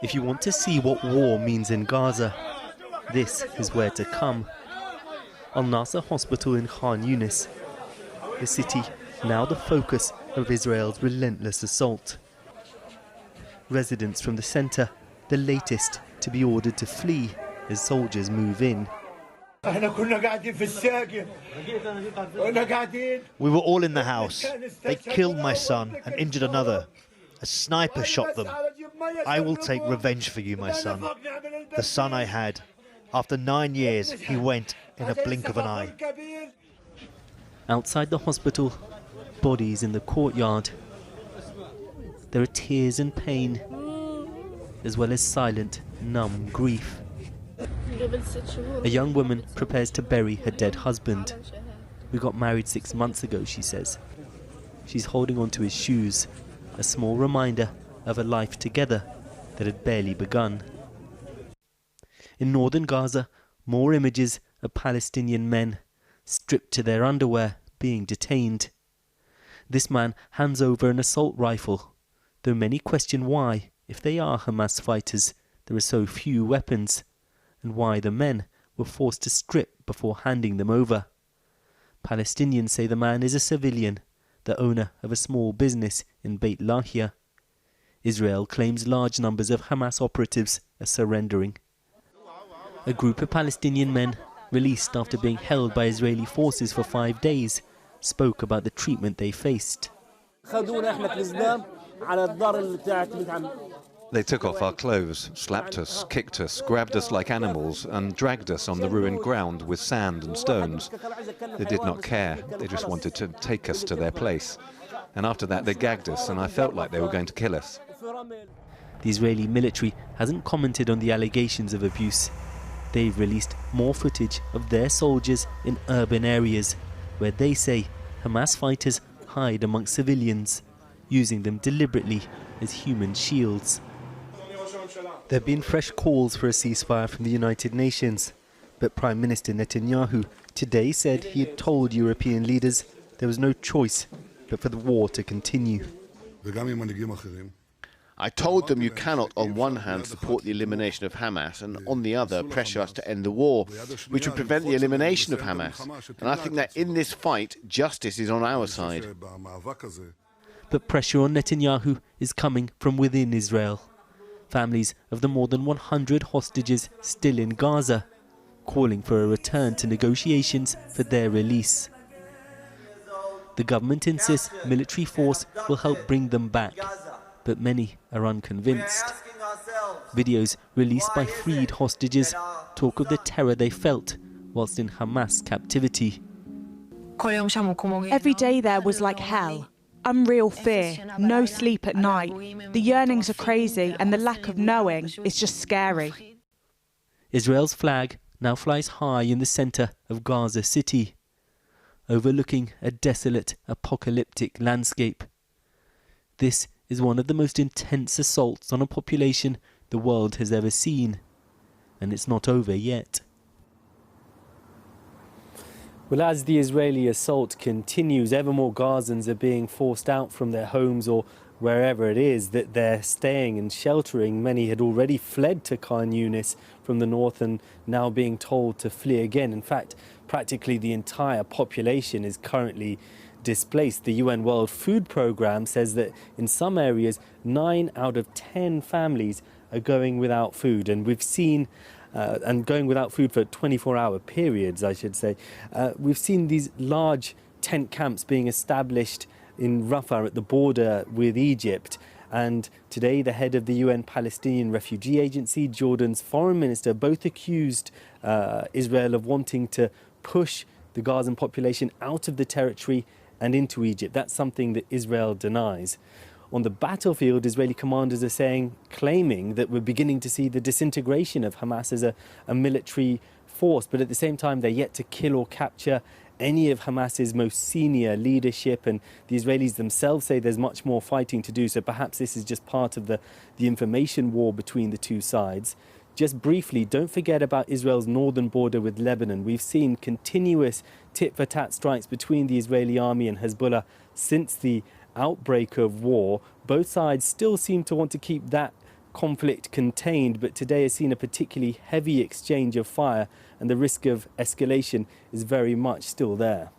If you want to see what war means in Gaza, this is where to come. Al-Nasser Hospital in Khan Younis, the city now the focus of Israel's relentless assault. Residents from the centre, the latest to be ordered to flee as soldiers move in. We were all in the house. They killed my son and injured another. A sniper shot them. I will take revenge for you, my son. The son I had. After 9 years, he went in a blink of an eye. Outside the hospital, bodies in the courtyard. There are tears and pain, as well as silent, numb grief. A young woman prepares to bury her dead husband. We got married 6 months ago, she says. She's holding on to his shoes, a small reminder of a life together that had barely begun. In northern Gaza, more images of Palestinian men, stripped to their underwear, being detained. This man hands over an assault rifle, though many question why, if they are Hamas fighters, there are so few weapons, and why the men were forced to strip before handing them over. Palestinians say the man is a civilian, the owner of a small business in Beit Lahia. Israel claims large numbers of Hamas operatives are surrendering. A group of Palestinian men, released after being held by Israeli forces for 5 days, spoke about the treatment they faced. They took off our clothes, slapped us, kicked us, grabbed us like animals and dragged us on the ruined ground with sand and stones. They did not care, they just wanted to take us to their place. And after that they gagged us and I felt like they were going to kill us. The Israeli military hasn't commented on the allegations of abuse. They've released more footage of their soldiers in urban areas, where they say Hamas fighters hide amongst civilians, using them deliberately as human shields. There have been fresh calls for a ceasefire from the United Nations, but Prime Minister Netanyahu today said he had told European leaders there was no choice but for the war to continue. I told them you cannot on one hand support the elimination of Hamas and on the other pressure us to end the war, which would prevent the elimination of Hamas. And I think that in this fight, justice is on our side. But pressure on Netanyahu is coming from within Israel. Families of the more than 100 hostages still in Gaza, calling for a return to negotiations for their release. The government insists military force will help bring them back, but many are unconvinced. Videos released by freed hostages talk of the terror they felt whilst in Hamas captivity. Every day there was like hell. Unreal fear, no sleep at night. The yearnings are crazy and the lack of knowing is just scary. Israel's flag now flies high in the centre of Gaza City, overlooking a desolate, apocalyptic landscape. This is one of the most intense assaults on a population the world has ever seen, and it's not over yet. Well, as the Israeli assault continues, ever more Gazans are being forced out from their homes or wherever it is that they're staying and sheltering. Many had already fled to Khan Younis from the north and now being told to flee again. In fact, practically the entire population is currently displaced. The UN World Food Programme says that in some areas, 9 out of 10 families are going without food. And we've seen and going without food for 24-hour periods, I should say. We've seen these large tent camps being established in Rafah at the border with Egypt. And today, the head of the UN Palestinian Refugee Agency, Jordan's foreign minister, both accused Israel of wanting to push the Gazan population out of the territory and into Egypt. That's something that Israel denies. On the battlefield, Israeli commanders are claiming that we're beginning to see the disintegration of Hamas as a military force, but at the same time, they're yet to kill or capture any of Hamas's most senior leadership, and the Israelis themselves say there's much more fighting to do, so perhaps this is just part of the information war between the two sides. Just briefly, don't forget about Israel's northern border with Lebanon. We've seen continuous tit-for-tat strikes between the Israeli army and Hezbollah since the outbreak of war. Both sides still seem to want to keep that conflict contained, but today has seen a particularly heavy exchange of fire, and the risk of escalation is very much still there.